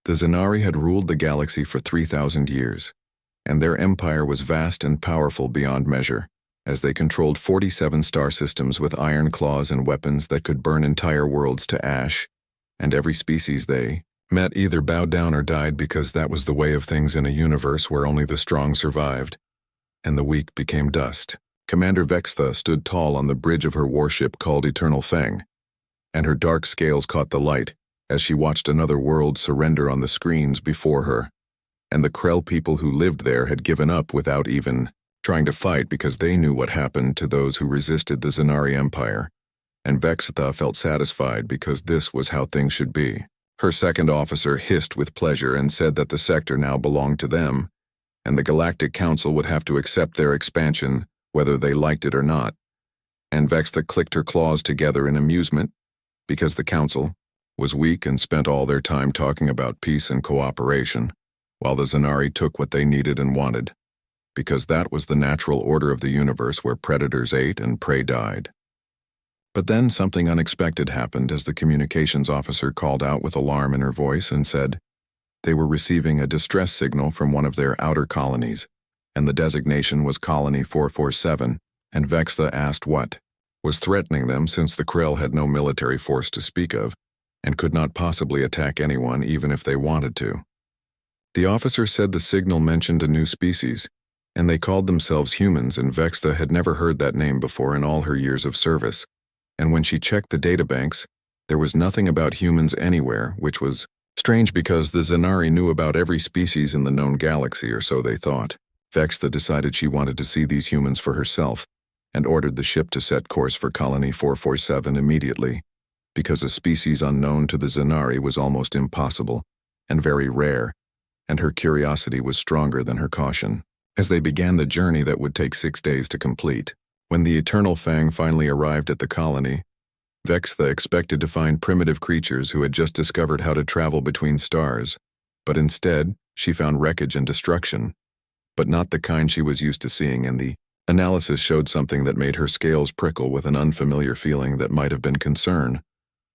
The Zanari had ruled the galaxy for 3,000 years, and their empire was vast and powerful beyond measure, as they controlled 47 star systems with iron claws and weapons that could burn entire worlds to ash, and every species they met either bowed down or died because that was the way of things in a universe where only the strong survived, and the weak became dust. Commander Vextha stood tall on the bridge of her warship called Eternal Fang, and her dark scales caught the light as she watched another world surrender on the screens before her, and the Krell people who lived there had given up without even trying to fight because they knew what happened to those who resisted the Zanari Empire, and Vextha felt satisfied because this was how things should be. Her second officer hissed with pleasure and said that the sector now belonged to them, and the Galactic Council would have to accept their expansion whether they liked it or not. And Vextha clicked her claws together in amusement, because the Council was weak and spent all their time talking about peace and cooperation, while the Zanari took what they needed and wanted, because that was the natural order of the universe where predators ate and prey died. But then something unexpected happened as the communications officer called out with alarm in her voice and said they were receiving a distress signal from one of their outer colonies, and the designation was Colony 447, and Vextha asked what was threatening them since the Krell had no military force to speak of, and could not possibly attack anyone even if they wanted to. The officer said the signal mentioned a new species, and they called themselves humans, and Vextha had never heard that name before in all her years of service. And when she checked the databanks, there was nothing about humans anywhere, which was strange because the Zanari knew about every species in the known galaxy, or so they thought. Vextha decided she wanted to see these humans for herself, and ordered the ship to set course for Colony 447 immediately, because a species unknown to the Zanari was almost impossible, and very rare, and her curiosity was stronger than her caution. As they began the journey that would take 6 days to complete, when the Eternal Fang finally arrived at the colony, Vextha expected to find primitive creatures who had just discovered how to travel between stars, but instead, she found wreckage and destruction, but not the kind she was used to seeing, and the analysis showed something that made her scales prickle with an unfamiliar feeling that might have been concern,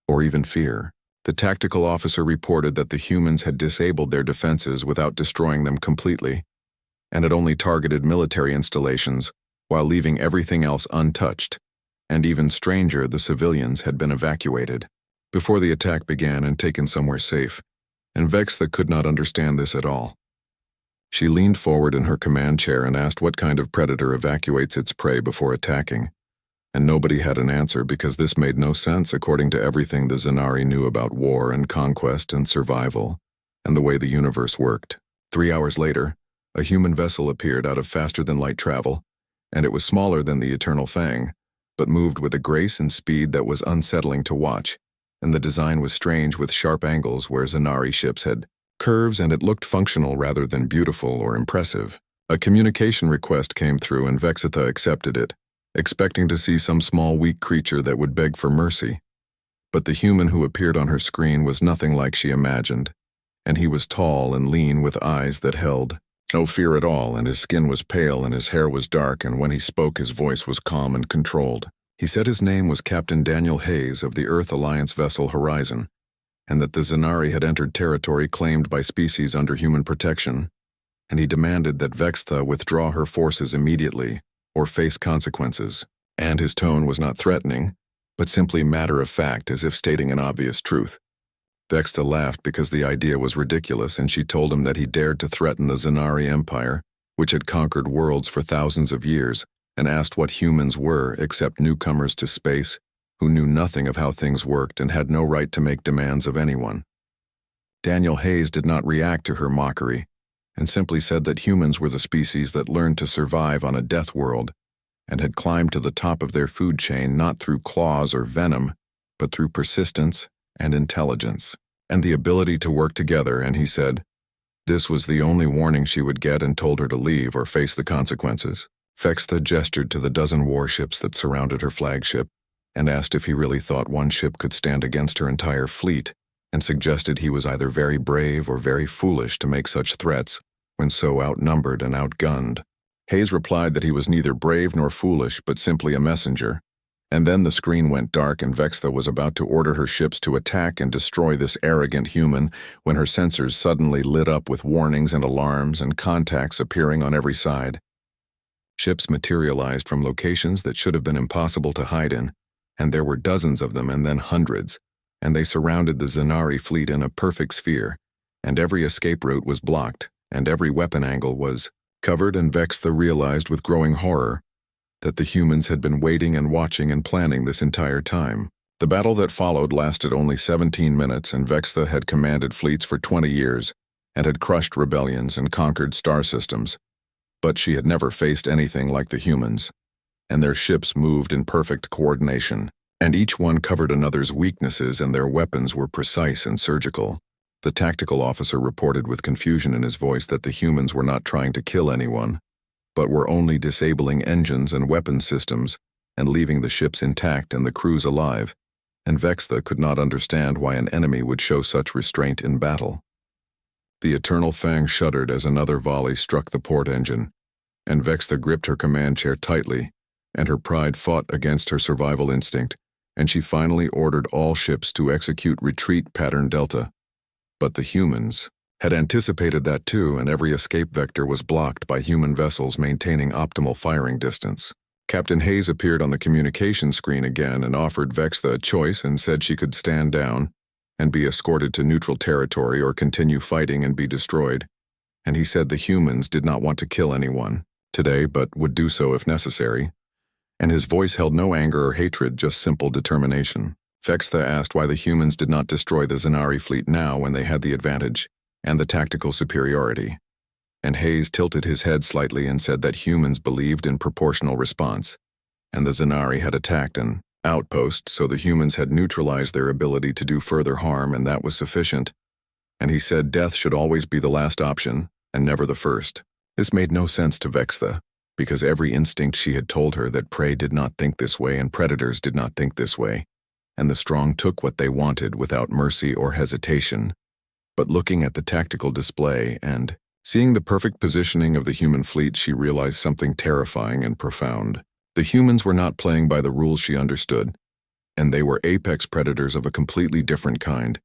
or even fear. The tactical officer reported that the humans had disabled their defenses without destroying them completely, and had only targeted military installations while leaving everything else untouched, and even stranger, the civilians had been evacuated before the attack began and taken somewhere safe, and Vextha could not understand this at all. She leaned forward in her command chair and asked what kind of predator evacuates its prey before attacking, and nobody had an answer because this made no sense according to everything the Zanari knew about war and conquest and survival, and the way the universe worked. 3 hours later, a human vessel appeared out of faster-than-light travel, and it was smaller than the Eternal Fang, but moved with a grace and speed that was unsettling to watch, and the design was strange with sharp angles where Zanari ships had curves, and it looked functional rather than beautiful or impressive. A communication request came through and Vextha accepted it, expecting to see some small weak creature that would beg for mercy. But the human who appeared on her screen was nothing like she imagined, and he was tall and lean with eyes that held no fear at all, and his skin was pale and his hair was dark, and when he spoke his voice was calm and controlled. He said his name was Captain Daniel Hayes of the Earth Alliance vessel Horizon, and that the Zanari had entered territory claimed by species under human protection, and he demanded that Vextha withdraw her forces immediately or face consequences, and his tone was not threatening, but simply matter-of-fact as if stating an obvious truth. Vextha laughed because the idea was ridiculous, and she told him that he dared to threaten the Zanari Empire, which had conquered worlds for thousands of years, and asked what humans were except newcomers to space who knew nothing of how things worked and had no right to make demands of anyone. Daniel Hayes did not react to her mockery, and simply said that humans were the species that learned to survive on a death world, and had climbed to the top of their food chain not through claws or venom, but through persistence and intelligence, and the ability to work together, and he said this was the only warning she would get and told her to leave or face the consequences. Vextha gestured to the dozen warships that surrounded her flagship and asked if he really thought one ship could stand against her entire fleet, and suggested he was either very brave or very foolish to make such threats when so outnumbered and outgunned. Hayes replied that he was neither brave nor foolish but simply a messenger, And then the screen went dark and Vextha was about to order her ships to attack and destroy this arrogant human when her sensors suddenly lit up with warnings and alarms and contacts appearing on every side. Ships materialized from locations that should have been impossible to hide in, and there were dozens of them and then hundreds, and they surrounded the Zanari fleet in a perfect sphere, and every escape route was blocked, and every weapon angle was covered, and Vextha realized with growing horror that the humans had been waiting and watching and planning this entire time. The battle that followed lasted only 17 minutes, and Vextha had commanded fleets for 20 years and had crushed rebellions and conquered star systems. But she had never faced anything like the humans, and their ships moved in perfect coordination, and each one covered another's weaknesses, and their weapons were precise and surgical. The tactical officer reported with confusion in his voice that the humans were not trying to kill anyone, but were only disabling engines and weapon systems and leaving the ships intact and the crews alive, and Vextha could not understand why an enemy would show such restraint in battle. The Eternal Fang shuddered as another volley struck the port engine, and Vextha gripped her command chair tightly, and her pride fought against her survival instinct, and she finally ordered all ships to execute retreat pattern Delta. But the humans had anticipated that too, and every escape vector was blocked by human vessels maintaining optimal firing distance. Captain Hayes appeared on the communication screen again and offered Vextha a choice and said she could stand down and be escorted to neutral territory or continue fighting and be destroyed. And he said the humans did not want to kill anyone today, but would do so if necessary. And his voice held no anger or hatred, just simple determination. Vextha asked why the humans did not destroy the Zanari fleet now when they had the advantage and the tactical superiority. And Hayes tilted his head slightly and said that humans believed in proportional response, and the Zanari had attacked an outpost, so the humans had neutralized their ability to do further harm, and that was sufficient. And he said death should always be the last option, and never the first. This made no sense to Vextha, because every instinct she had told her that prey did not think this way and predators did not think this way, and the strong took what they wanted without mercy or hesitation. But looking at the tactical display and seeing the perfect positioning of the human fleet, she realized something terrifying and profound. The humans were not playing by the rules she understood, and they were apex predators of a completely different kind.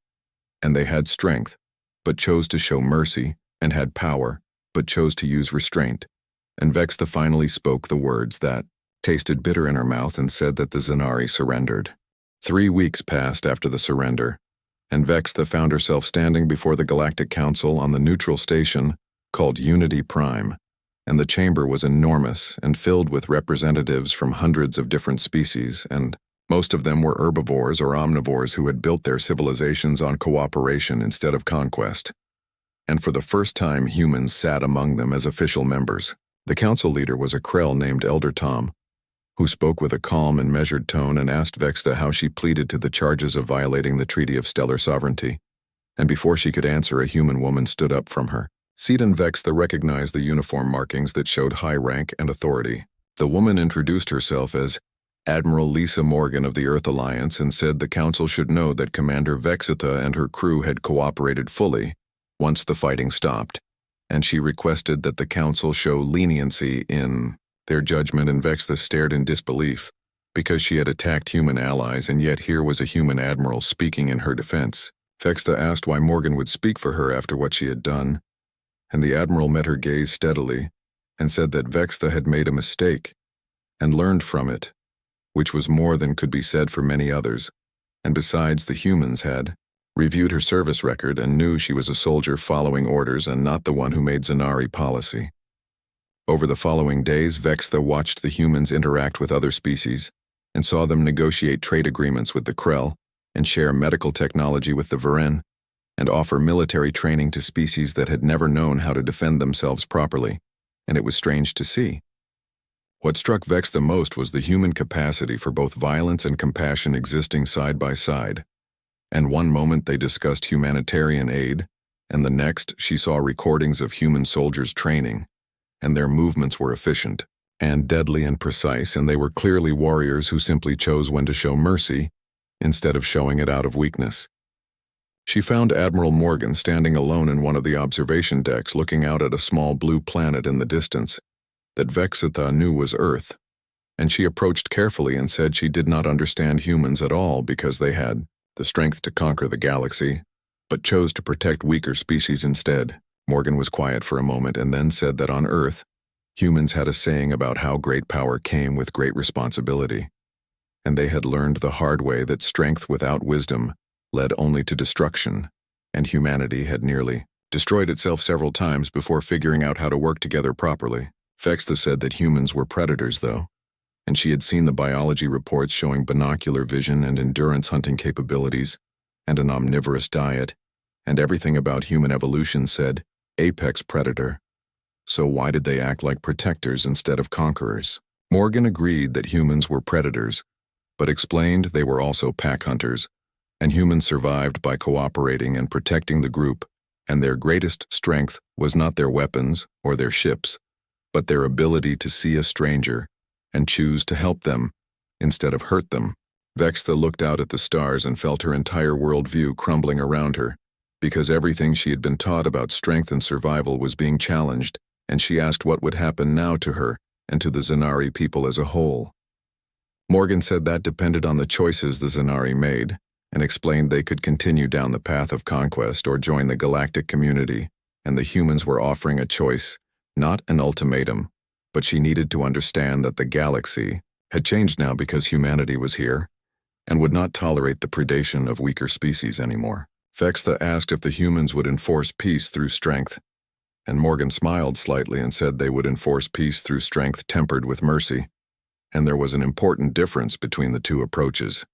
And they had strength, but chose to show mercy, and had power, but chose to use restraint. And Vextha finally spoke the words that tasted bitter in her mouth and said that the Zanari surrendered. 3 weeks passed after the surrender, and Vextha found herself standing before the Galactic Council on the neutral station called Unity Prime, and the chamber was enormous and filled with representatives from hundreds of different species, and most of them were herbivores or omnivores who had built their civilizations on cooperation instead of conquest. And for the first time, humans sat among them as official members. The council leader was a Krell named Elder Tom, who spoke with a calm and measured tone and asked Vextha how she pleaded to the charges of violating the Treaty of Stellar Sovereignty. And before she could answer, a human woman stood up from her seat, and Vextha recognized the uniform markings that showed high rank and authority. The woman introduced herself as Admiral Lisa Morgan of the Earth Alliance and said the council should know that Commander Vextha and her crew had cooperated fully once the fighting stopped, and she requested that the council show leniency in their judgment, and Vextha stared in disbelief, because she had attacked human allies, and yet here was a human admiral speaking in her defense. Vextha asked why Morgan would speak for her after what she had done, and the admiral met her gaze steadily and said that Vextha had made a mistake and learned from it, which was more than could be said for many others, and besides, the humans had reviewed her service record and knew she was a soldier following orders and not the one who made Zanari policy. Over the following days, Vextha watched the humans interact with other species and saw them negotiate trade agreements with the Krell and share medical technology with the Varen and offer military training to species that had never known how to defend themselves properly, and it was strange to see. What struck Vextha most was the human capacity for both violence and compassion existing side by side, and one moment they discussed humanitarian aid, and the next she saw recordings of human soldiers training, and their movements were efficient and deadly and precise, and they were clearly warriors who simply chose when to show mercy instead of showing it out of weakness. She found Admiral Morgan standing alone in one of the observation decks looking out at a small blue planet in the distance that Vextha knew was Earth, and she approached carefully and said she did not understand humans at all because they had the strength to conquer the galaxy, but chose to protect weaker species instead. Morgan was quiet for a moment and then said that on Earth, humans had a saying about how great power came with great responsibility, and they had learned the hard way that strength without wisdom led only to destruction, and humanity had nearly destroyed itself several times before figuring out how to work together properly. Vexta said that humans were predators, though, and she had seen the biology reports showing binocular vision and endurance hunting capabilities, and an omnivorous diet, and everything about human evolution said apex predator. So why did they act like protectors instead of conquerors? Morgan agreed that humans were predators, but explained they were also pack hunters, and humans survived by cooperating and protecting the group, and their greatest strength was not their weapons or their ships, but their ability to see a stranger and choose to help them instead of hurt them. Vexta looked out at the stars and felt her entire worldview crumbling around her, because everything she had been taught about strength and survival was being challenged, and she asked what would happen now to her and to the Zanari people as a whole. Morgan said that depended on the choices the Zanari made, and explained they could continue down the path of conquest or join the galactic community, and the humans were offering a choice, not an ultimatum, but she needed to understand that the galaxy had changed now because humanity was here, and would not tolerate the predation of weaker species anymore. Vexta asked if the humans would enforce peace through strength, and Morgan smiled slightly and said they would enforce peace through strength tempered with mercy, and there was an important difference between the two approaches.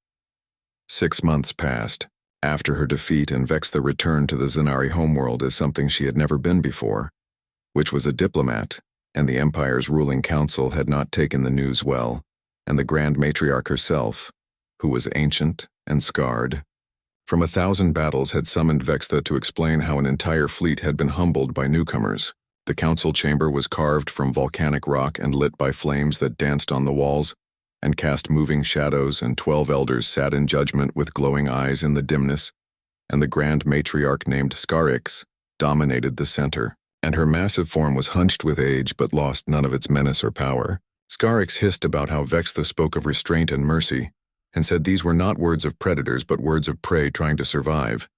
6 months passed. After her defeat, and Vexta returned to the Zanari homeworld as something she had never been before, which was a diplomat, and the Empire's ruling council had not taken the news well, and the Grand Matriarch herself, who was ancient and scarred from 1,000 battles, had summoned Vexta to explain how an entire fleet had been humbled by newcomers. The council chamber was carved from volcanic rock and lit by flames that danced on the walls and cast moving shadows, and 12 elders sat in judgment with glowing eyes in the dimness, and the Grand Matriarch named Scarix dominated the center, and her massive form was hunched with age but lost none of its menace or power. Scarix hissed about how Vexta spoke of restraint and mercy, and said these were not words of predators but words of prey trying to survive,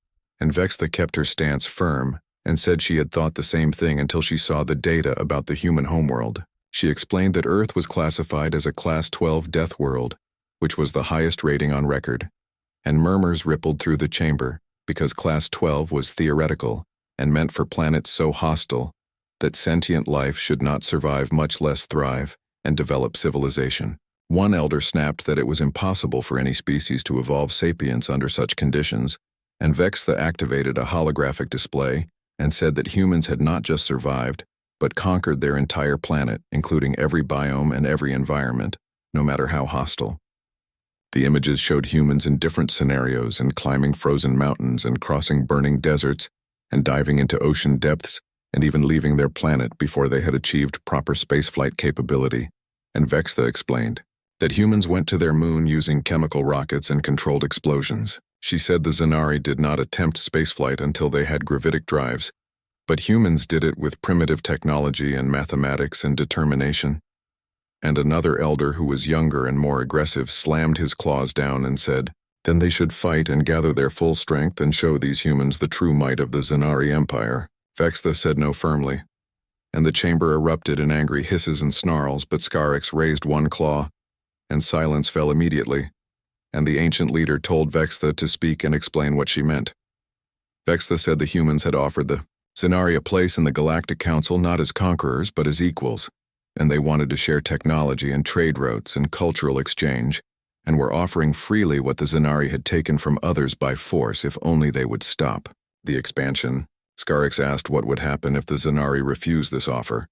and Vexta kept her stance firm and said she had thought the same thing until she saw the data about the human homeworld. She explained that Earth was classified as a Class 12 death world, which was the highest rating on record, and murmurs rippled through the chamber because Class 12 was theoretical and meant for planets so hostile that sentient life should not survive, much less thrive and develop civilization. One elder snapped that it was impossible for any species to evolve sapience under such conditions, and Vexta activated a holographic display and said that humans had not just survived, but conquered their entire planet, including every biome and every environment, no matter how hostile. The images showed humans in different scenarios and climbing frozen mountains and crossing burning deserts and diving into ocean depths and even leaving their planet before they had achieved proper spaceflight capability, and Vexta explained that humans went to their moon using chemical rockets and controlled explosions. She said the Zanari did not attempt spaceflight until they had gravitic drives, but humans did it with primitive technology and mathematics and determination. And another elder who was younger and more aggressive slammed his claws down and said, then they should fight and gather their full strength and show these humans the true might of the Zanari Empire. Vexta said no firmly, and the chamber erupted in angry hisses and snarls, but Scarix raised one claw, and silence fell immediately, and the ancient leader told Vexta to speak and explain what she meant. Vexta said the humans had offered the Zanari a place in the Galactic Council not as conquerors but as equals, and they wanted to share technology and trade routes and cultural exchange, and were offering freely what the Zanari had taken from others by force if only they would stop the expansion. Scarix asked what would happen if the Zanari refused this offer,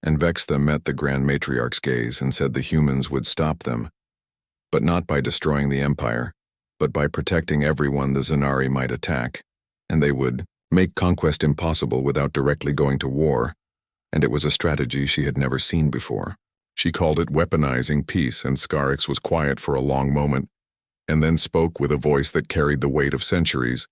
and Vexta met the Grand Matriarch's gaze and said the humans would stop them, but not by destroying the Empire, but by protecting everyone the Zanari might attack, and they would make conquest impossible without directly going to war, and it was a strategy she had never seen before. She called it weaponizing peace, and Scarix was quiet for a long moment, and then spoke with a voice that carried the weight of centuries,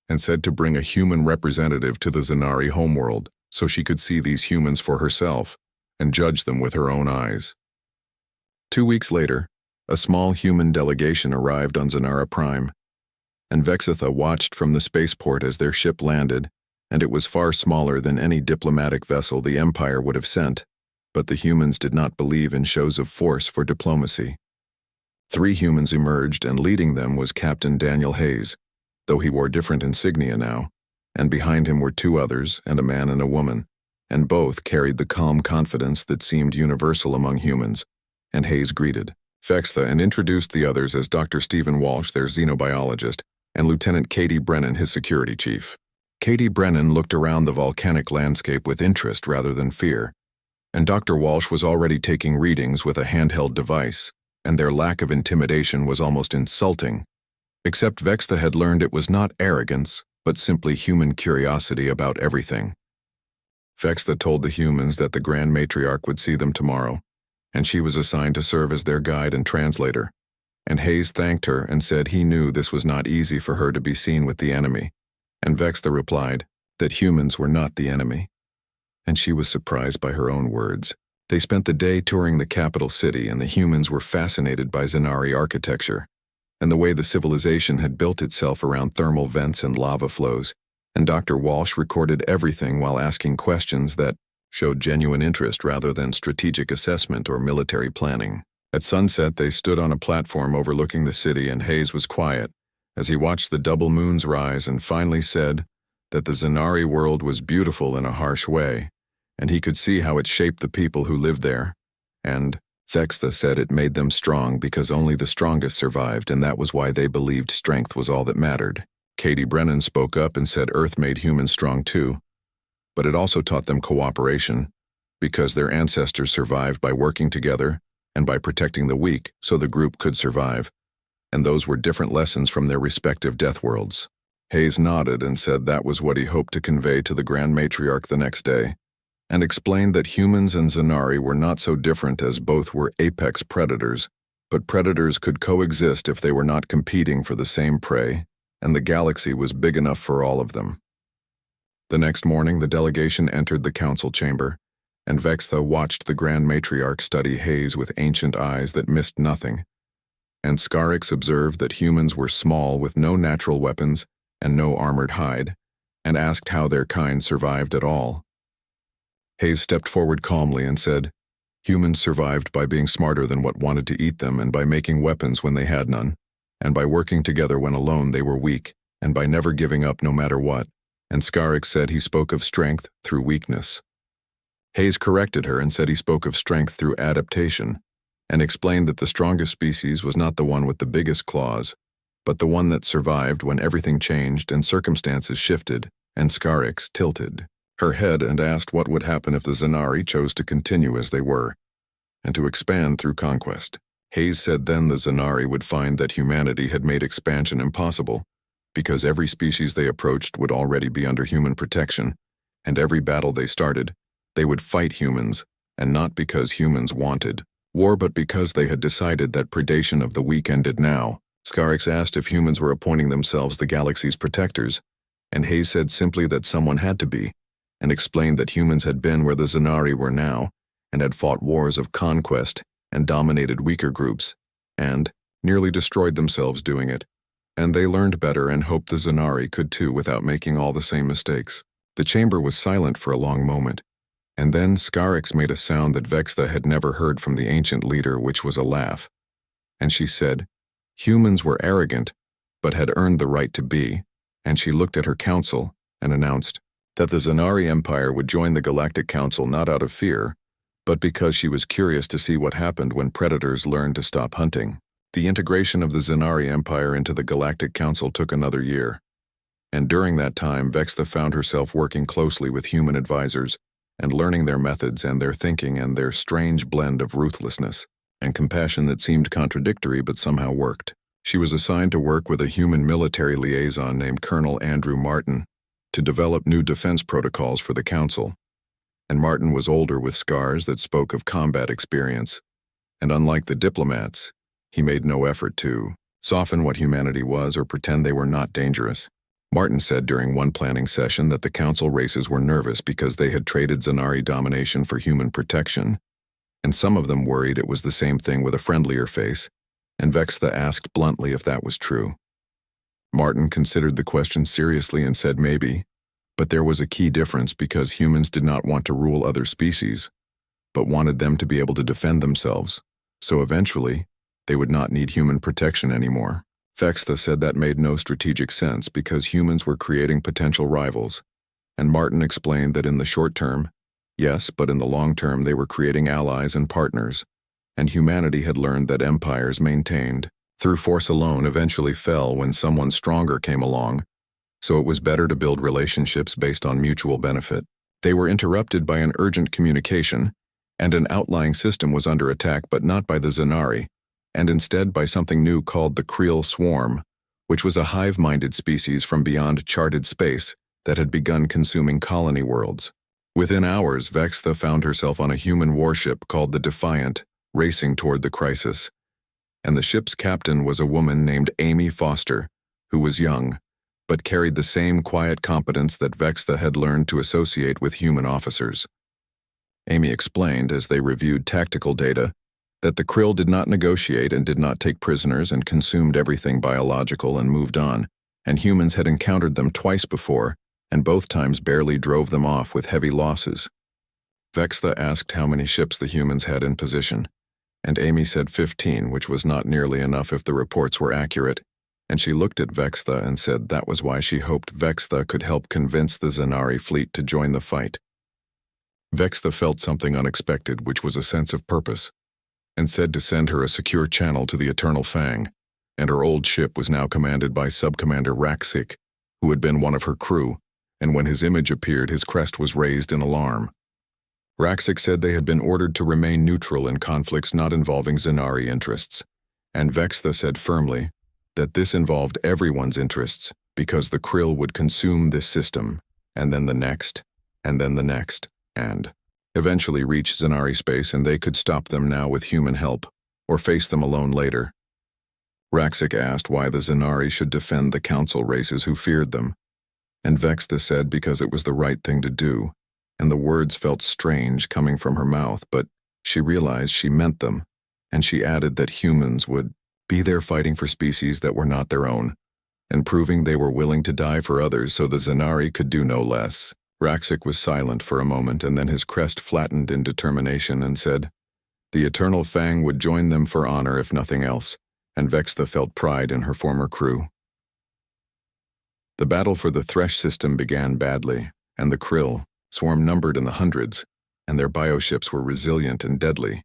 and said to bring a human representative to the Zanari homeworld so she could see these humans for herself and judge them with her own eyes. 2 weeks later, a small human delegation arrived on Zanara Prime, and Vexitha watched from the spaceport as their ship landed, and it was far smaller than any diplomatic vessel the Empire would have sent, but the humans did not believe in shows of force for diplomacy. 3 humans emerged, and leading them was Captain Daniel Hayes, though he wore different insignia now, and behind him were 2 others, and a man and a woman, and both carried the calm confidence that seemed universal among humans, and Hayes greeted Vexitha and introduced the others as Dr. Stephen Walsh, their xenobiologist, and Lieutenant Katie Brennan, his security chief. Katie Brennan looked around the volcanic landscape with interest rather than fear, and Dr. Walsh was already taking readings with a handheld device, and their lack of intimidation was almost insulting, except Vexitha had learned it was not arrogance, but simply human curiosity about everything. Vexitha told the humans that the Grand Matriarch would see them tomorrow, and she was assigned to serve as their guide and translator, and Hayes thanked her and said he knew this was not easy for her to be seen with the enemy, and Vexitha replied that humans were not the enemy, and she was surprised by her own words. They spent the day touring the capital city, and the humans were fascinated by Zanari architecture, and the way the civilization had built itself around thermal vents and lava flows, and Dr. Walsh recorded everything while asking questions that showed genuine interest rather than strategic assessment or military planning. At sunset, they stood on a platform overlooking the city, and Hayes was quiet as he watched the double moons rise and finally said that the Zanari world was beautiful in a harsh way, and he could see how it shaped the people who lived there. And Vexitha said it made them strong because only the strongest survived, and that was why they believed strength was all that mattered. Katie Brennan spoke up and said Earth made humans strong too, but it also taught them cooperation, because their ancestors survived by working together and by protecting the weak so the group could survive, and those were different lessons from their respective death worlds. Hayes nodded and said that was what he hoped to convey to the Grand Matriarch the next day, and explained that humans and Zanari were not so different as both were apex predators, but predators could coexist if they were not competing for the same prey, and the galaxy was big enough for all of them. The next morning, the delegation entered the council chamber, and Vexitha watched the Grand Matriarch study Hayes with ancient eyes that missed nothing, and Scarix observed that humans were small with no natural weapons and no armored hide, and asked how their kind survived at all. Hayes stepped forward calmly and said, "Humans survived by being smarter than what wanted to eat them, and by making weapons when they had none, and by working together when alone they were weak, and by never giving up no matter what." And Scarix said he spoke of strength through weakness. Hayes corrected her and said he spoke of strength through adaptation, and explained that the strongest species was not the one with the biggest claws, but the one that survived when everything changed and circumstances shifted, and Scarix tilted her head and asked what would happen if the Zanari chose to continue as they were, and to expand through conquest. Hayes said then the Zanari would find that humanity had made expansion impossible, because every species they approached would already be under human protection, and every battle they started, they would fight humans, and not because humans wanted war, but because they had decided that predation of the weak ended now. Scarix asked if humans were appointing themselves the galaxy's protectors, and Hayes said simply that someone had to be, and explained that humans had been where the Zanari were now, and had fought wars of conquest and dominated weaker groups, and nearly destroyed themselves doing it, and they learned better and hoped the Zanari could too without making all the same mistakes. The chamber was silent for a long moment, and then Scarix made a sound that Vexitha had never heard from the ancient leader, which was a laugh, and she said, "Humans were arrogant, but had earned the right to be," and she looked at her council and announced that the Zanari Empire would join the Galactic Council not out of fear, but because she was curious to see what happened when predators learned to stop hunting. The integration of the Zanari Empire into the Galactic Council took another year, and during that time Vexitha found herself working closely with human advisors and learning their methods and their thinking and their strange blend of ruthlessness and compassion that seemed contradictory but somehow worked. She was assigned to work with a human military liaison named Colonel Andrew Martin to develop new defense protocols for the Council, and Martin was older with scars that spoke of combat experience, and unlike the diplomats, he made no effort to soften what humanity was or pretend they were not dangerous. Martin said during one planning session that the Council races were nervous because they had traded Zanari domination for human protection, and some of them worried it was the same thing with a friendlier face, and Vextha asked bluntly if that was true. Martin considered the question seriously and said maybe, but there was a key difference because humans did not want to rule other species, but wanted them to be able to defend themselves, so eventually, they would not need human protection anymore. Vextha said that made no strategic sense because humans were creating potential rivals, and Martin explained that in the short term, yes, but in the long term they were creating allies and partners, and humanity had learned that empires maintained through force alone eventually fell when someone stronger came along, so it was better to build relationships based on mutual benefit. They were interrupted by an urgent communication, and an outlying system was under attack but not by the Zanari, and instead by something new called the Creel Swarm, which was a hive-minded species from beyond charted space that had begun consuming colony worlds. Within hours, Vextha found herself on a human warship called the Defiant, racing toward the crisis, and the ship's captain was a woman named Amy Foster, who was young, but carried the same quiet competence that Vextha had learned to associate with human officers. Amy explained, as they reviewed tactical data, that the Krill did not negotiate and did not take prisoners and consumed everything biological and moved on, and humans had encountered them twice before, and both times barely drove them off with heavy losses. Vextha asked how many ships the humans had in position, and Amy said 15, which was not nearly enough if the reports were accurate, and she looked at Vextha and said that was why she hoped Vextha could help convince the Zanari fleet to join the fight. Vextha felt something unexpected, which was a sense of purpose, and said to send her a secure channel to the Eternal Fang, and her old ship was now commanded by Subcommander Raksik, who had been one of her crew, and when his image appeared his crest was raised in alarm. Raksik said they had been ordered to remain neutral in conflicts not involving Zanari interests, and Vextha said firmly that this involved everyone's interests because the Krill would consume this system, and then the next, and then the next, and eventually reach Zanari space, and they could stop them now with human help, or face them alone later. Raksik asked why the Zanari should defend the council races who feared them, and Vextha said because it was the right thing to do, and the words felt strange coming from her mouth, but she realized she meant them, and she added that humans would be there fighting for species that were not their own, and proving they were willing to die for others so the Zanari could do no less. Raksik was silent for a moment, and then his crest flattened in determination and said, the Eternal Fang would join them for honor if nothing else, and Vextha felt pride in her former crew. The battle for the Thresh system began badly, and the Krill, swarm numbered in the hundreds, and their bioships were resilient and deadly,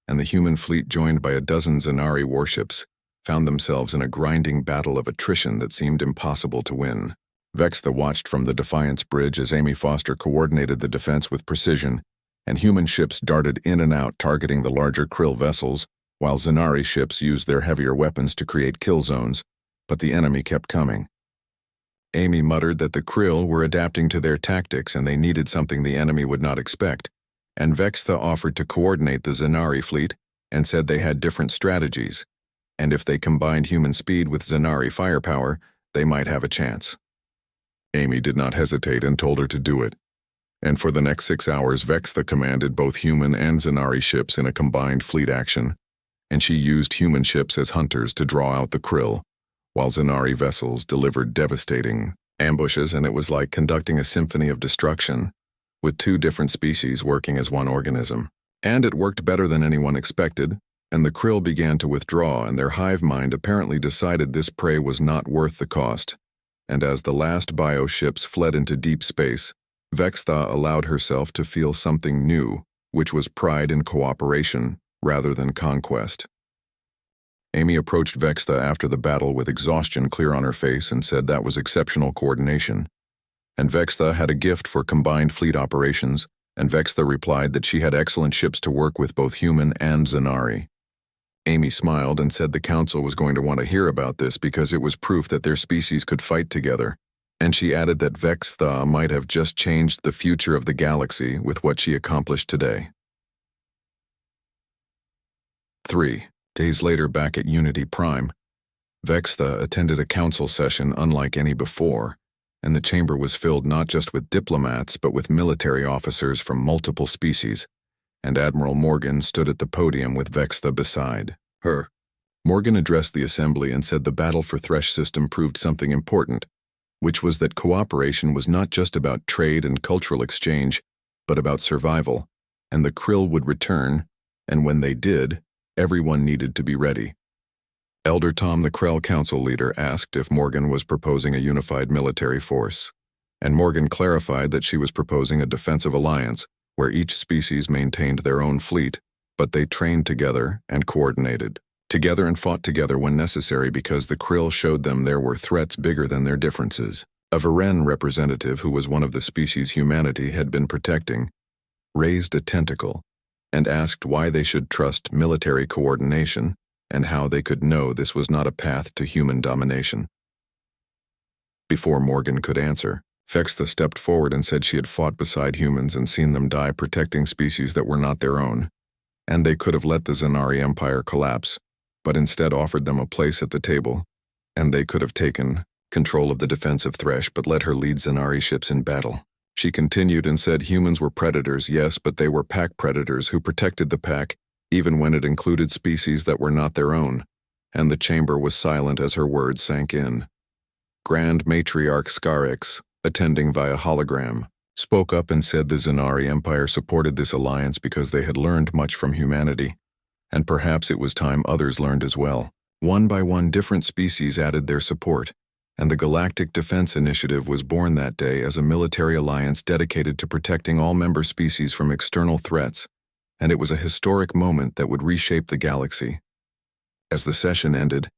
and the human fleet joined by a dozen Zanari warships found themselves in a grinding battle of attrition that seemed impossible to win. Vextha watched from the Defiance bridge as Amy Foster coordinated the defense with precision, and human ships darted in and out targeting the larger Krill vessels, while Zanari ships used their heavier weapons to create kill zones, but the enemy kept coming. Amy muttered that the Krill were adapting to their tactics and they needed something the enemy would not expect, and Vextha offered to coordinate the Zanari fleet and said they had different strategies, and if they combined human speed with Zanari firepower, they might have a chance. Amy did not hesitate and told her to do it, and for the next 6 hours Vextha commanded both human and Zanari ships in a combined fleet action, and she used human ships as hunters to draw out the Krill, while Zanari vessels delivered devastating ambushes, and it was like conducting a symphony of destruction, with 2 different species working as one organism. And it worked better than anyone expected, and the Krill began to withdraw, and their hive mind apparently decided this prey was not worth the cost. And as the last bioships fled into deep space, Vextha allowed herself to feel something new, which was pride in cooperation rather than conquest. Amy approached Vextha after the battle with exhaustion clear on her face and said that was exceptional coordination. And Vextha had a gift for combined fleet operations, and Vextha replied that she had excellent ships to work with both human and Zanari. Amy smiled and said the council was going to want to hear about this because it was proof that their species could fight together, and she added that Vextha might have just changed the future of the galaxy with what she accomplished today. 3 days later, back at Unity Prime, Vextha attended a council session unlike any before, and the chamber was filled not just with diplomats but with military officers from multiple species, and Admiral Morgan stood at the podium with Vextha beside her. Morgan addressed the assembly and said the battle for Thresh system proved something important, which was that cooperation was not just about trade and cultural exchange, but about survival, and the Krill would return, and when they did, everyone needed to be ready. Elder Tom, the Krell Council leader, asked if Morgan was proposing a unified military force, and Morgan clarified that she was proposing a defensive alliance where each species maintained their own fleet, but they trained together and coordinated together and fought together when necessary because the Krill showed them there were threats bigger than their differences. A Varen representative, who was one of the species humanity had been protecting, raised a tentacle and asked why they should trust military coordination and how they could know this was not a path to human domination. Before Morgan could answer, Vextha stepped forward and said she had fought beside humans and seen them die protecting species that were not their own, and they could have let the Zanari Empire collapse, but instead offered them a place at the table, and they could have taken control of the defense of Thresh but let her lead Zanari ships in battle. She continued and said humans were predators, yes, but they were pack predators who protected the pack, even when it included species that were not their own, and the chamber was silent as her words sank in. Grand Matriarch Scarix, attending via hologram, spoke up and said the Zanari Empire supported this alliance because they had learned much from humanity, and perhaps it was time others learned as well. One by one, different species added their support, and the Galactic Defense Initiative was born that day as a military alliance dedicated to protecting all member species from external threats, and it was a historic moment that would reshape the galaxy. As the session ended,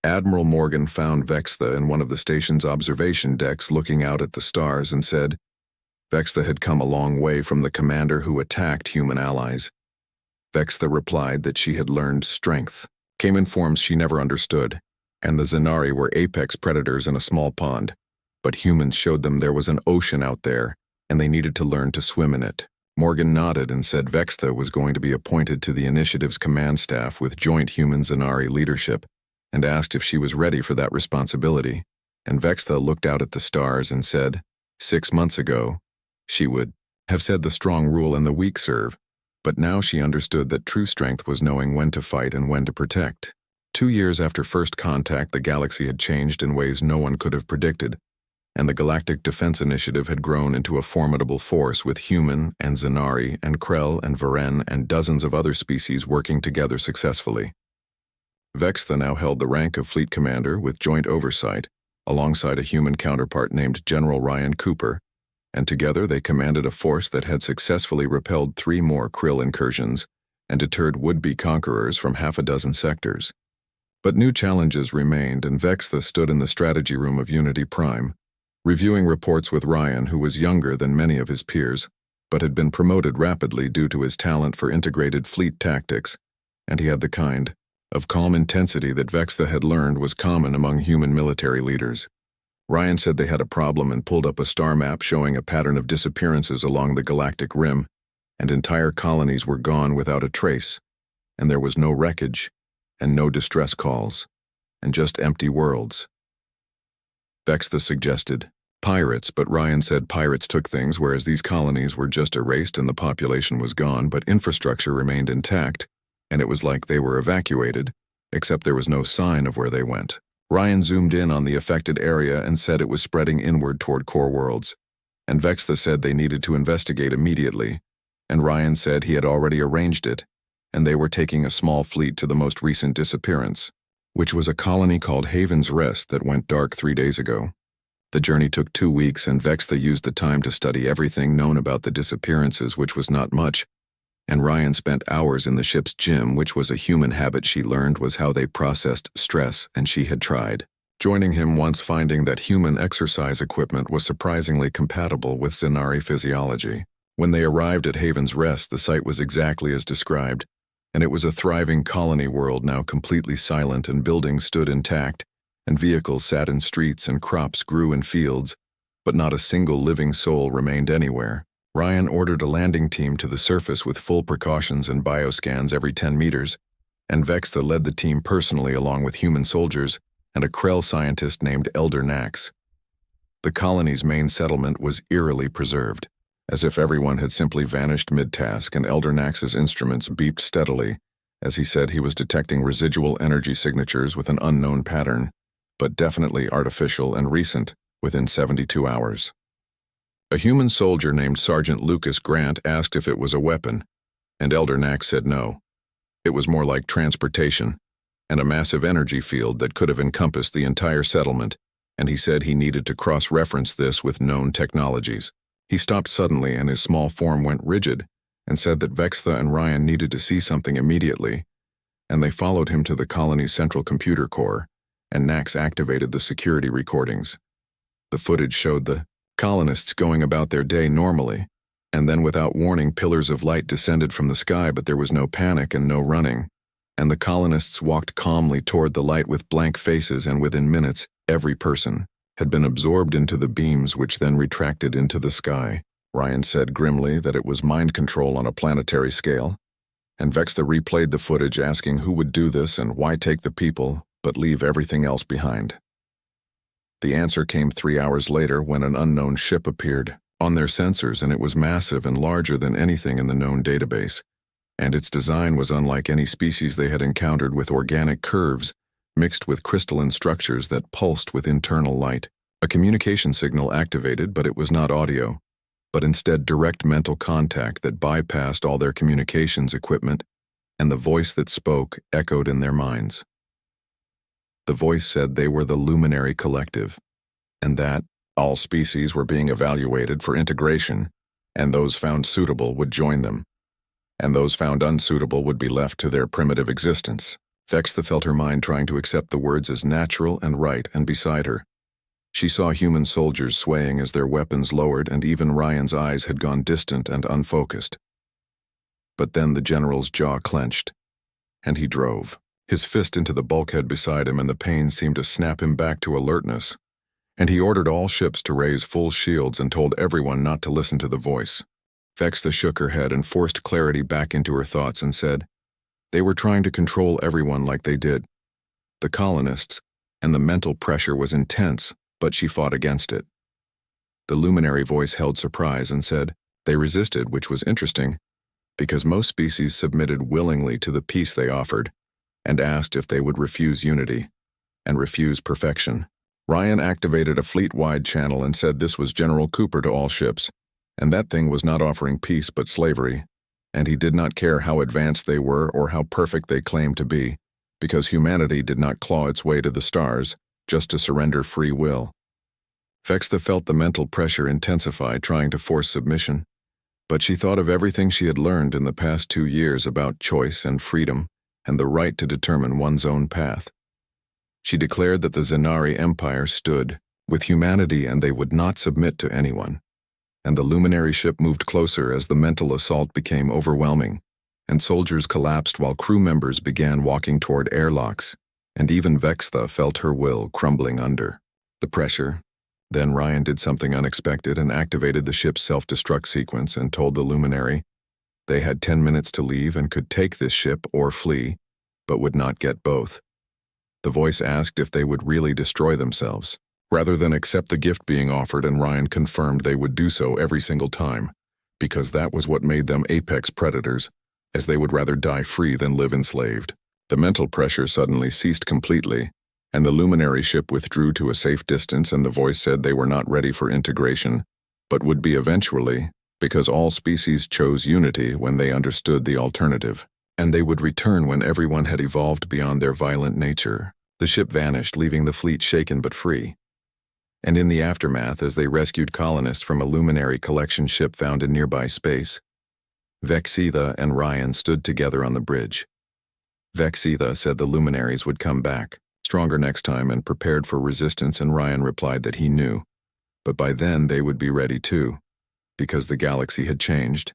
Admiral Morgan found Vextha in one of the station's observation decks looking out at the stars and said Vextha had come a long way from the commander who attacked human allies. Vextha replied that she had learned strength, came in forms she never understood, and the Zanari were apex predators in a small pond, but humans showed them there was an ocean out there, and they needed to learn to swim in it. Morgan nodded and said Vextha was going to be appointed to the initiative's command staff with joint human-Zanari leadership, and asked if she was ready for that responsibility, and Vextha looked out at the stars and said, 6 months ago, she would have said the strong rule and the weak serve, but now she understood that true strength was knowing when to fight and when to protect. 2 years after first contact, the galaxy had changed in ways no one could have predicted, and the Galactic Defense Initiative had grown into a formidable force with human and Zanari and Krell and Varen and dozens of other species working together successfully. Vextha now held the rank of fleet commander with joint oversight, alongside a human counterpart named General Ryan Cooper, and together they commanded a force that had successfully repelled 3 more Krill incursions and deterred would-be conquerors from half a dozen sectors. But new challenges remained, and Vextha stood in the strategy room of Unity Prime, reviewing reports with Ryan, who was younger than many of his peers, but had been promoted rapidly due to his talent for integrated fleet tactics, and he had the kind of calm intensity that Vextha had learned was common among human military leaders. Ryan said they had a problem and pulled up a star map showing a pattern of disappearances along the galactic rim, and entire colonies were gone without a trace, and there was no wreckage, and no distress calls, and just empty worlds. Vextha suggested pirates, but Ryan said pirates took things, whereas these colonies were just erased and the population was gone, but infrastructure remained intact, and it was like they were evacuated, except there was no sign of where they went. Ryan zoomed in on the affected area and said it was spreading inward toward core worlds, and Vextha said they needed to investigate immediately, and Ryan said he had already arranged it, and they were taking a small fleet to the most recent disappearance, which was a colony called Haven's Rest that went dark 3 days ago. The journey took 2 weeks, and Vextha used the time to study everything known about the disappearances, which was not much, and Ryan spent hours in the ship's gym, which was a human habit she learned was how they processed stress, and she had tried joining him once, finding that human exercise equipment was surprisingly compatible with Zanari physiology. When they arrived at Haven's Rest, the site was exactly as described, and it was a thriving colony world now completely silent, and buildings stood intact, and vehicles sat in streets, and crops grew in fields, but not a single living soul remained anywhere. Ryan ordered a landing team to the surface with full precautions and bioscans every 10 meters, and Vextha led the team personally along with human soldiers and a Krell scientist named Elder Nax. The colony's main settlement was eerily preserved. as if everyone had simply vanished mid-task, and Elder Nax's instruments beeped steadily as he said he was detecting residual energy signatures with an unknown pattern, but definitely artificial and recent, within 72 hours. A human soldier named Sergeant Lucas Grant asked if it was a weapon, and Elder Nax said no. It was more like transportation, and a massive energy field that could have encompassed the entire settlement, and he said he needed to cross-reference this with known technologies. He stopped suddenly and his small form went rigid, and said that Vextha and Ryan needed to see something immediately, and they followed him to the colony's central computer core, and Nax activated the security recordings. The footage showed the colonists going about their day normally, and then without warning pillars of light descended from the sky, but there was no panic and no running, and the colonists walked calmly toward the light with blank faces, and within minutes, every person had been absorbed into the beams which then retracted into the sky. Ryan said grimly that it was mind control on a planetary scale, and Vextha replayed the footage asking who would do this and why take the people, but leave everything else behind. The answer came 3 hours later when an unknown ship appeared on their sensors, and it was massive and larger than anything in the known database, and its design was unlike any species they had encountered, with organic curves mixed with crystalline structures that pulsed with internal light. A communication signal activated, but it was not audio, but instead direct mental contact that bypassed all their communications equipment, and the voice that spoke echoed in their minds. The voice said they were the Luminary Collective, and that all species were being evaluated for integration, and those found suitable would join them, and those found unsuitable would be left to their primitive existence. Vextha felt her mind trying to accept the words as natural and right, and beside her, she saw human soldiers swaying as their weapons lowered, and even Ryan's eyes had gone distant and unfocused. But then the general's jaw clenched, and he drove his fist into the bulkhead beside him, and the pain seemed to snap him back to alertness, and he ordered all ships to raise full shields and told everyone not to listen to the voice. Vextha shook her head and forced clarity back into her thoughts and said, they were trying to control everyone like they did the colonists, and the mental pressure was intense, but she fought against it. The luminary voice held surprise and said, they resisted, which was interesting, because most species submitted willingly to the peace they offered, and asked if they would refuse unity, and refuse perfection. Ryan activated a fleet-wide channel and said this was General Cooper to all ships, and that thing was not offering peace but slavery, and he did not care how advanced they were or how perfect they claimed to be, because humanity did not claw its way to the stars just to surrender free will. Vextha felt the mental pressure intensify, trying to force submission, but she thought of everything she had learned in the past 2 years about choice and freedom and the right to determine one's own path. She declared that the Zenari Empire stood with humanity and they would not submit to anyone, and the luminary ship moved closer as the mental assault became overwhelming, and soldiers collapsed while crew members began walking toward airlocks, and even Vextha felt her will crumbling under the pressure. Then Ryan did something unexpected and activated the ship's self-destruct sequence and told the luminary they had 10 minutes to leave and could take this ship or flee, but would not get both. The voice asked if they would really destroy themselves, rather than accept the gift being offered, and Ryan confirmed they would do so every single time, because that was what made them apex predators, as they would rather die free than live enslaved. The mental pressure suddenly ceased completely, and the luminary ship withdrew to a safe distance, and the voice said they were not ready for integration, but would be eventually, because all species chose unity when they understood the alternative, and they would return when everyone had evolved beyond their violent nature. The ship vanished, leaving the fleet shaken but free. And in the aftermath, as they rescued colonists from a luminary collection ship found in nearby space, Vextha and Ryan stood together on the bridge. Vextha said the luminaries would come back, stronger next time and prepared for resistance, and Ryan replied that he knew, but by then they would be ready too, because the galaxy had changed,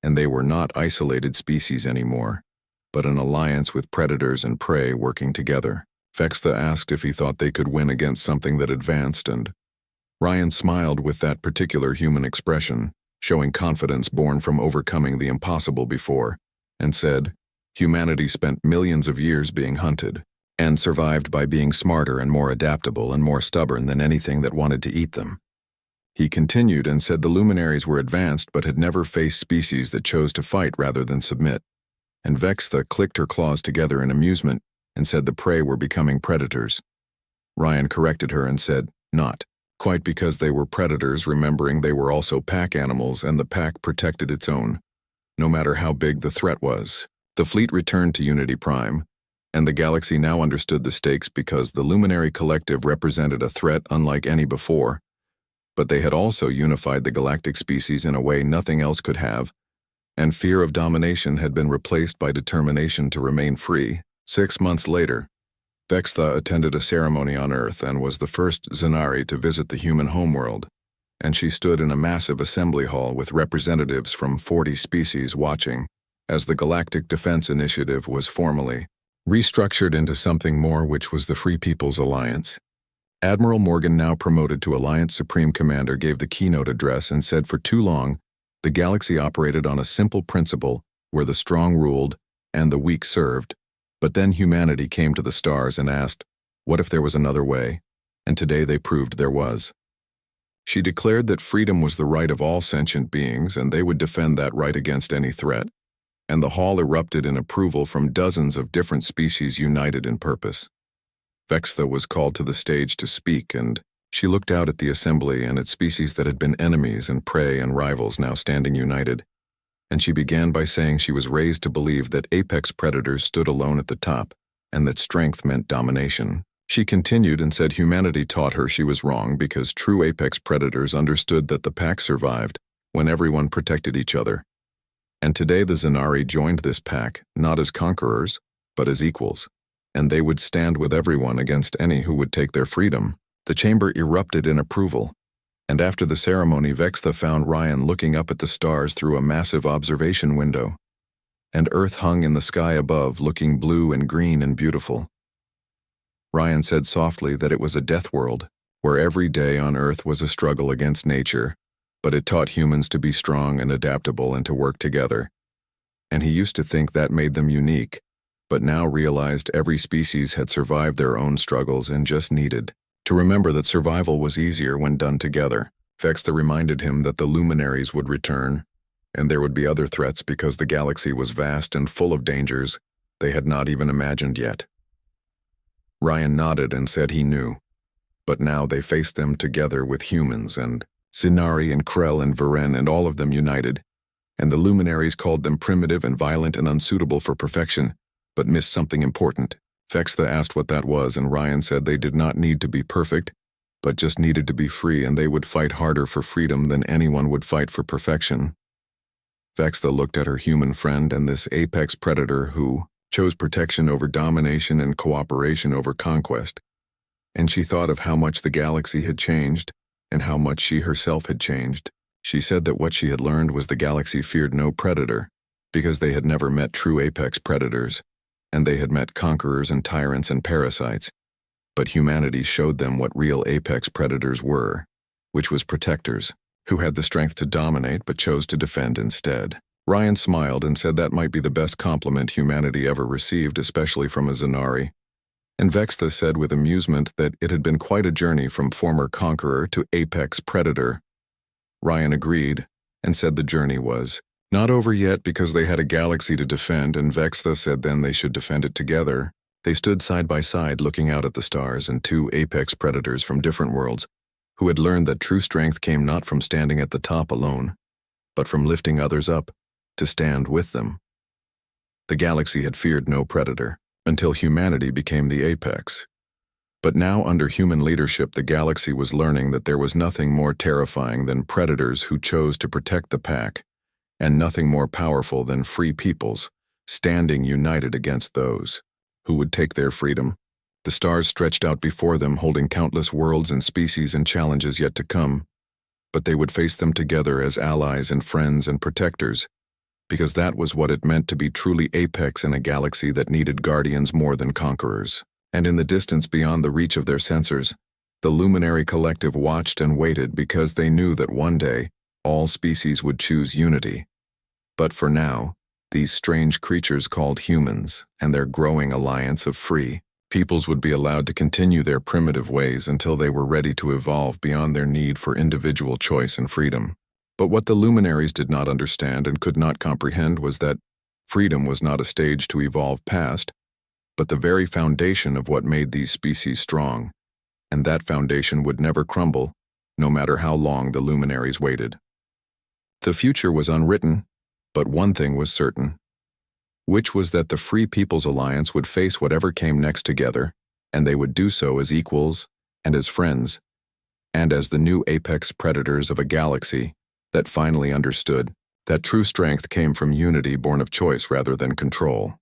and they were not isolated species anymore, but an alliance with predators and prey working together. Vextha asked if he thought they could win against something that advanced, and Ryan smiled with that particular human expression, showing confidence born from overcoming the impossible before, and said, humanity spent millions of years being hunted, and survived by being smarter and more adaptable and more stubborn than anything that wanted to eat them. He continued and said the luminaries were advanced but had never faced species that chose to fight rather than submit. And Vextha clicked her claws together in amusement and said the prey were becoming predators. Ryan corrected her and said, not quite, because they were predators, remembering they were also pack animals and the pack protected its own, no matter how big the threat was. The fleet returned to Unity Prime, and the galaxy now understood the stakes because the Luminary Collective represented a threat unlike any before, but they had also unified the galactic species in a way nothing else could have, and fear of domination had been replaced by determination to remain free. 6 months later, Vextha attended a ceremony on Earth and was the first Zanari to visit the human homeworld, and she stood in a massive assembly hall with representatives from 40 species watching as the Galactic Defense Initiative was formally restructured into something more, which was the Free People's Alliance. Admiral Morgan, now promoted to Alliance Supreme Commander, gave the keynote address and said for too long, the galaxy operated on a simple principle where the strong ruled and the weak served. But then humanity came to the stars and asked, what if there was another way? And today they proved there was. She declared that freedom was the right of all sentient beings and they would defend that right against any threat. And the hall erupted in approval from dozens of different species united in purpose. Vextha was called to the stage to speak, and she looked out at the assembly and at species that had been enemies and prey and rivals now standing united. And she began by saying she was raised to believe that apex predators stood alone at the top, and that strength meant domination. She continued and said humanity taught her she was wrong because true apex predators understood that the pack survived when everyone protected each other. And today the Zanari joined this pack, not as conquerors, but as equals, and they would stand with everyone against any who would take their freedom. The chamber erupted in approval, and after the ceremony Vextha found Ryan looking up at the stars through a massive observation window, and Earth hung in the sky above, looking blue and green and beautiful. Ryan said softly that it was a death world, where every day on Earth was a struggle against nature, but it taught humans to be strong and adaptable and to work together. And he used to think that made them unique, but now realized every species had survived their own struggles and just needed to remember that survival was easier when done together. Vextha reminded him that the luminaries would return, and there would be other threats because the galaxy was vast and full of dangers they had not even imagined yet. Ryan nodded and said he knew, but now they faced them together with humans and Zinari and Krell and Varen and all of them united, and the luminaries called them primitive and violent and unsuitable for perfection, but missed something important. Vextha asked what that was, and Ryan said they did not need to be perfect, but just needed to be free, and they would fight harder for freedom than anyone would fight for perfection. Vextha looked at her human friend and this apex predator who chose protection over domination and cooperation over conquest, and she thought of how much the galaxy had changed and how much she herself had changed. She said that what she had learned was the galaxy feared no predator because they had never met true apex predators, and they had met conquerors and tyrants and parasites, but humanity showed them what real apex predators were, which was protectors, who had the strength to dominate but chose to defend instead. Ryan smiled and said that might be the best compliment humanity ever received, especially from a Zanari. And Vextha said with amusement that it had been quite a journey from former conqueror to apex predator. Ryan agreed and said the journey was not over yet because they had a galaxy to defend, and Vextha said then they should defend it together. They stood side by side looking out at the stars, and two apex predators from different worlds who had learned that true strength came not from standing at the top alone, but from lifting others up to stand with them. The galaxy had feared no predator until humanity became the apex. But now under human leadership the galaxy was learning that there was nothing more terrifying than predators who chose to protect the pack, and nothing more powerful than free peoples standing united against those who would take their freedom. The stars stretched out before them, holding countless worlds and species and challenges yet to come, but they would face them together as allies and friends and protectors, because that was what it meant to be truly apex in a galaxy that needed guardians more than conquerors. And in the distance beyond the reach of their sensors, the Luminary Collective watched and waited because they knew that one day all species would choose unity. But for now, these strange creatures called humans and their growing alliance of free Peoples would be allowed to continue their primitive ways until they were ready to evolve beyond their need for individual choice and freedom. But what the luminaries did not understand and could not comprehend was that freedom was not a stage to evolve past, but the very foundation of what made these species strong, and that foundation would never crumble, no matter how long the luminaries waited. The future was unwritten, but one thing was certain, which was that the Free People's Alliance would face whatever came next together, and they would do so as equals and as friends, and as the new apex predators of a galaxy that finally understood that true strength came from unity born of choice rather than control.